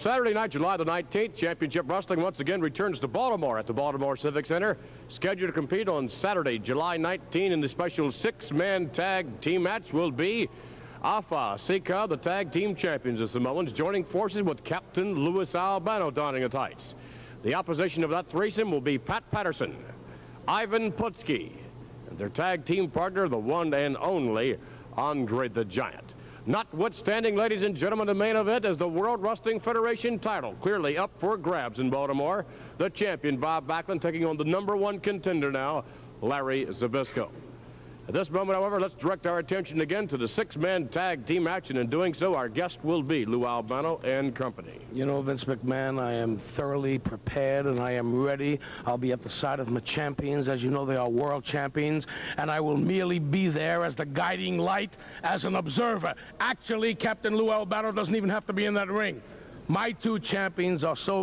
Saturday night, July the 19th, Championship Wrestling once again returns to Baltimore at the Baltimore Civic Center. Scheduled to compete on Saturday, July 19 in the special six-man tag team match will be Alpha Sika, the tag team champions of Samoans, joining forces with Captain Louis Albano donning the tights. The opposition of that threesome will be Pat Patterson, Ivan Putski, and their tag team partner, the one and only Andre the Giant. Notwithstanding, ladies and gentlemen, the main event is the World Wrestling Federation title, clearly up for grabs in Baltimore. The champion, Bob Backlund, taking on the #1 contender now, Larry Zbyszko. At this moment, however, let's direct our attention again to the six-man tag team action. In doing so, our guest will be Lou Albano and company. You know, Vince McMahon, I am thoroughly prepared and I am ready. I'll be at the side of my champions. As you know, they are world champions, and I will merely be there as the guiding light, as an observer. Actually, Captain Lou Albano doesn't even have to be in that ring. My two champions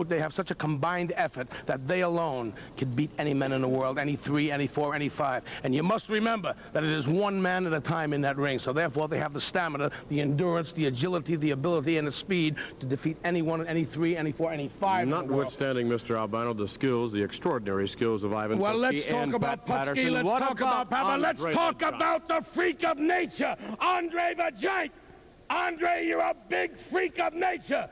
they have such a combined effort that they alone could beat any men in the world, any 3, any 4, any 5. And you must remember that it is one man at a time in that ring. So therefore, they have the stamina, the endurance, the agility, the ability, and the speed to defeat anyone, any 3, any 4, any 5. Notwithstanding, Mr. Albano, the skills, the extraordinary skills of Ivan Well, Putski let's talk and about Pat Putski, let's talk about Papa, let's talk about the freak of nature, Andre the Giant. Andre, you're a big freak of nature.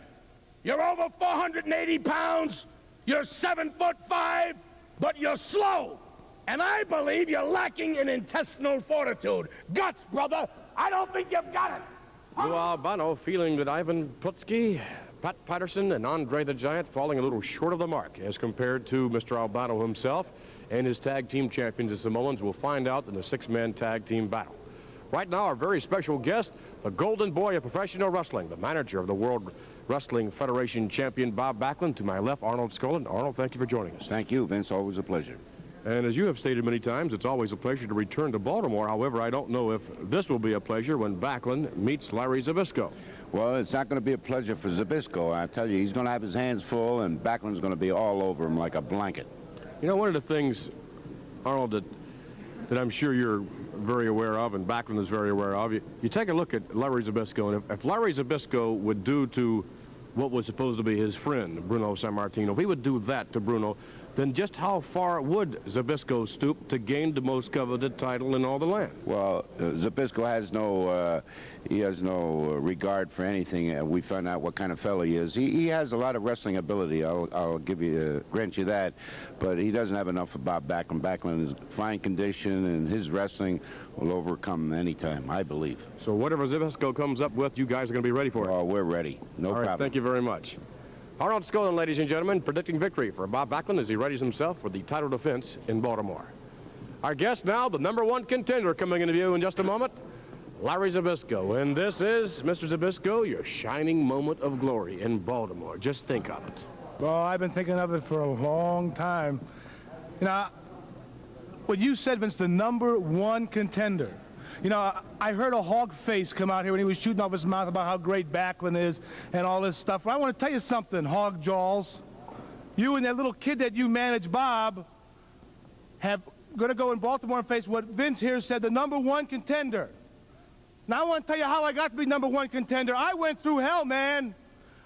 You're over 480 pounds, you're 7'5", but you're slow. And I believe you're lacking in intestinal fortitude. Guts, brother, I don't think you've got it. Lou Albano feeling that Ivan Putski, Pat Patterson, and Andre the Giant falling a little short of the mark as compared to Mr. Albano himself and his tag team champions, the Samoans. We'll find out in the six-man tag team battle. Right now, our very special guest, the golden boy of professional wrestling, the manager of the World Wrestling Federation champion, Bob Backlund. To my left, Arnold Skaaland. Arnold, thank you for joining us. Thank you, Vince. Always a pleasure. And as you have stated many times, it's always a pleasure to return to Baltimore. However, I don't know if this will be a pleasure when Backlund meets Larry Zbyszko. Well, it's not going to be a pleasure for Zbyszko. I tell you, he's going to have his hands full, and Backlund's going to be all over him like a blanket. You know, one of the things, Arnold, that I'm sure you're very aware of, and Backlund is very aware of, you take a look at Larry Zbyszko, and if Larry Zbyszko would do to what was supposed to be his friend, Bruno Sammartino, if he would do that to Bruno, then just how far would Zbyszko stoop to gain the most coveted title in all the land? Well, Zbyszko has no regard for anything. We found out what kind of fellow he is. He has a lot of wrestling ability. I'll grant you that, but he doesn't have enough of Bob Backlund. Backlund is fine condition, and his wrestling will overcome any time, I believe. So whatever Zbyszko comes up with, you guys are going to be ready for it. Oh, we're ready. No problem. All right, thank you very much. Arnold Skaaland, ladies and gentlemen, predicting victory for Bob Backlund as he readies himself for the title defense in Baltimore. Our guest now, the #1 contender, coming into view in just a moment, Larry Zbyszko. And this is, Mr. Zbyszko, your shining moment of glory in Baltimore. Just think of it. Well, I've been thinking of it for a long time. You know, what you said, Vince, the #1 contender. You know, I heard a hog face come out here when he was shooting off his mouth about how great Backlund is and all this stuff. Well, I want to tell you something, Hog Jaws. You and that little kid that you manage, Bob, have going to go in Baltimore and face what Vince here said, the #1 contender. Now, I want to tell you how I got to be #1 contender. I went through hell, man.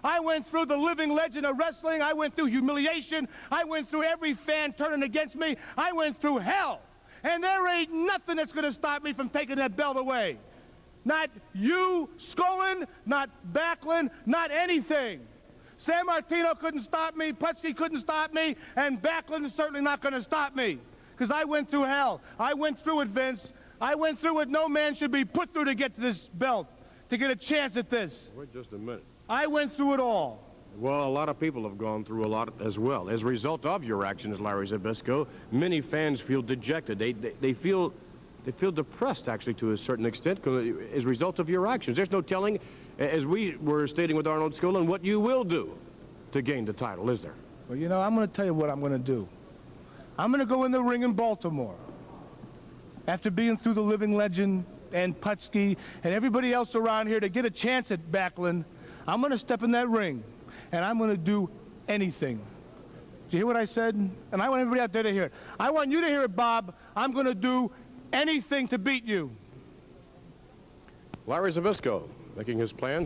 I went through the living legend of wrestling. I went through humiliation. I went through every fan turning against me. I went through hell. And there ain't nothing that's going to stop me from taking that belt away. Not you, Skaaland, not Backlund, not anything. Sammartino couldn't stop me, Putski couldn't stop me, and Backlund is certainly not going to stop me. Because I went through hell. I went through it, Vince. I went through what no man should be put through to get to this belt, to get a chance at this. Wait just a minute. I went through it all. Well, a lot of people have gone through a lot as well. As a result of your actions, Larry Zbyszko, many fans feel dejected. They feel depressed, actually, to a certain extent, as a result of your actions. There's no telling, as we were stating with Arnold Skaaland, what you will do to gain the title, is there? Well, you know, I'm going to tell you what I'm going to do. I'm going to go in the ring in Baltimore. After being through the living legend and Putski and everybody else around here to get a chance at Backlund, I'm going to step in that ring. And I'm going to do anything. Did you hear what I said? And I want everybody out there to hear it. I want you to hear it, Bob. I'm going to do anything to beat you. Larry Zbyszko making his plans.